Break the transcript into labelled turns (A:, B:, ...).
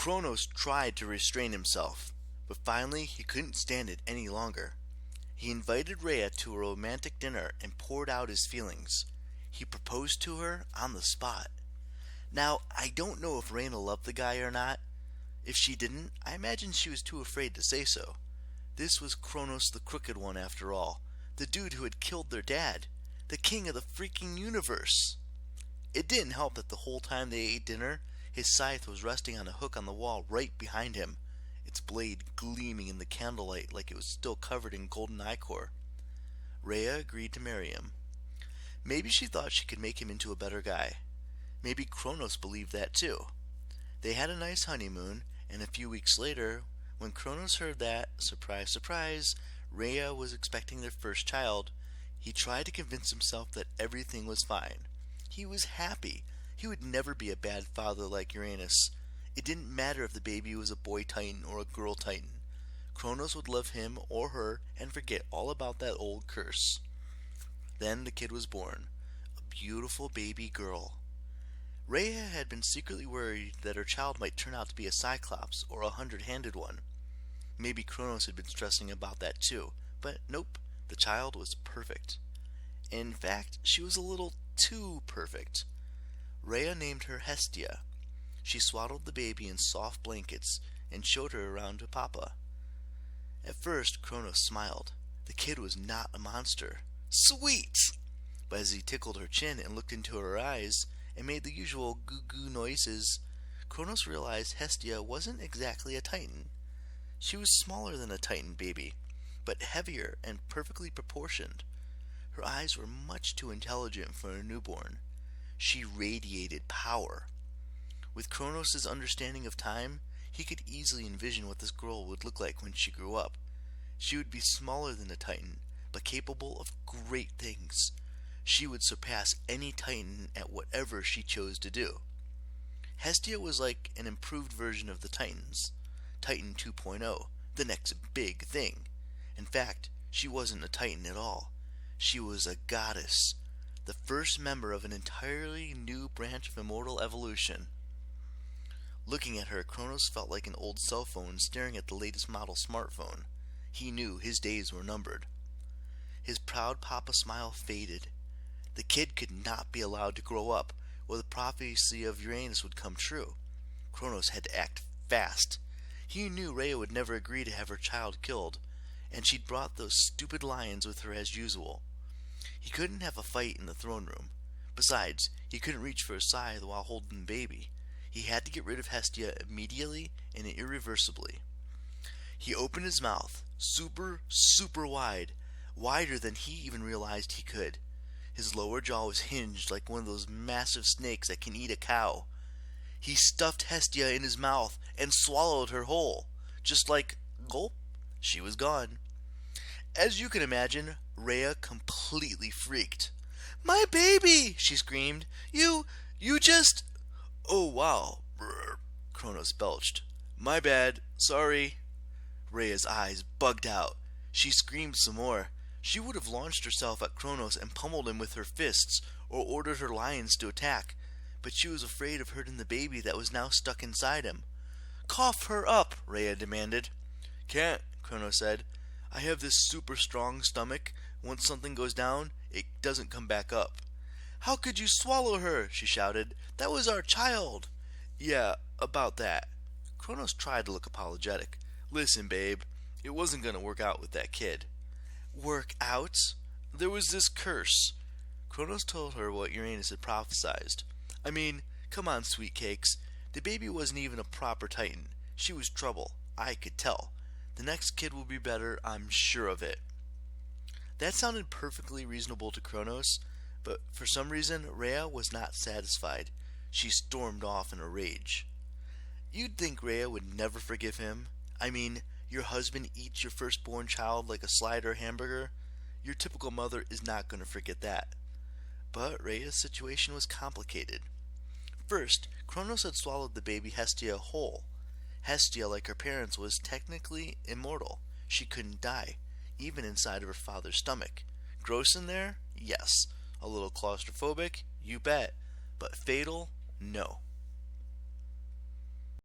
A: Kronos tried to restrain himself, but finally he couldn't stand it any longer. He invited Rhea to a romantic dinner and poured out his feelings. He proposed to her on the spot. Now, I don't know if Rhea loved the guy or not. If she didn't, I imagine she was too afraid to say so. This was Kronos the Crooked One after all, the dude who had killed their dad, the king of the freaking universe. It didn't help that the whole time they ate dinner, his scythe was resting on a hook on the wall right behind him, its blade gleaming in the candlelight like it was still covered in golden ichor. Rhea agreed to marry him. Maybe she thought she could make him into a better guy. Maybe Kronos believed that too. They had a nice honeymoon, and a few weeks later, when Kronos heard that, surprise, surprise, Rhea was expecting their first child, he tried to convince himself that everything was fine. He was happy. He would never be a bad father like Uranus. It didn't matter if the baby was a boy titan or a girl titan. Kronos would love him or her and forget all about that old curse. Then the kid was born, a beautiful baby girl. Rhea had been secretly worried that her child might turn out to be a Cyclops or a 100-handed one. Maybe Kronos had been stressing about that too, but nope, the child was perfect. In fact, she was a little too perfect. Rhea named her Hestia. She swaddled the baby in soft blankets and showed her around to Papa. At first, Kronos smiled. The kid was not a monster. Sweet! But as he tickled her chin and looked into her eyes and made the usual goo-goo noises, Kronos realized Hestia wasn't exactly a titan. She was smaller than a titan baby, but heavier and perfectly proportioned. Her eyes were much too intelligent for a newborn. She radiated power. With Kronos' understanding of time, he could easily envision what this girl would look like when she grew up. She would be smaller than a titan, but capable of great things. She would surpass any titan at whatever she chose to do. Hestia was like an improved version of the Titans. Titan 2.0, the next big thing. In fact, she wasn't a titan at all. She was a goddess, the first member of an entirely new branch of immortal evolution. Looking at her, Kronos felt like an old cell phone staring at the latest model smartphone. He knew his days were numbered. His proud papa smile faded. The kid could not be allowed to grow up, or the prophecy of Uranus would come true. Kronos had to act fast. He knew Rhea would never agree to have her child killed, and she'd brought those stupid lions with her as usual. He couldn't have a fight in the throne room. Besides, he couldn't reach for a scythe while holding the baby. He had to get rid of Hestia immediately and irreversibly. He opened his mouth, super wide, wider than he even realized he could. His lower jaw was hinged like one of those massive snakes that can eat a cow. He stuffed Hestia in his mouth and swallowed her whole. Just like, gulp, she was gone. As you can imagine, Rhea completely freaked. "My baby!" she screamed. You just... "Oh, wow," Kronos belched. "My bad, sorry." Rhea's eyes bugged out. She screamed some more. She would have launched herself at Kronos and pummeled him with her fists, or ordered her lions to attack, but she was afraid of hurting the baby that was now stuck inside him. "Cough her up," Rhea demanded. "Can't," Kronos said. "I have this super strong stomach. Once something goes down, it doesn't come back up." "How could you swallow her?" she shouted. "That was our child." "Yeah, about that." Kronos tried to look apologetic. "Listen, babe, it wasn't going to work out with that kid." "Work out?" "There was this curse." Kronos told her what Uranus had prophesized. "I mean, come on, sweet cakes. The baby wasn't even a proper titan. She was trouble. I could tell. The next kid will be better, I'm sure of it." That sounded perfectly reasonable to Kronos, but for some reason Rhea was not satisfied. She stormed off in a rage. You'd think Rhea would never forgive him. I mean, your husband eats your firstborn child like a slider hamburger. Your typical mother is not going to forget that. But Rhea's situation was complicated. First, Kronos had swallowed the baby Hestia whole. Hestia, like her parents, was technically immortal. She couldn't die, even inside of her father's stomach. Gross in there? Yes. A little claustrophobic? You bet. But fatal? No.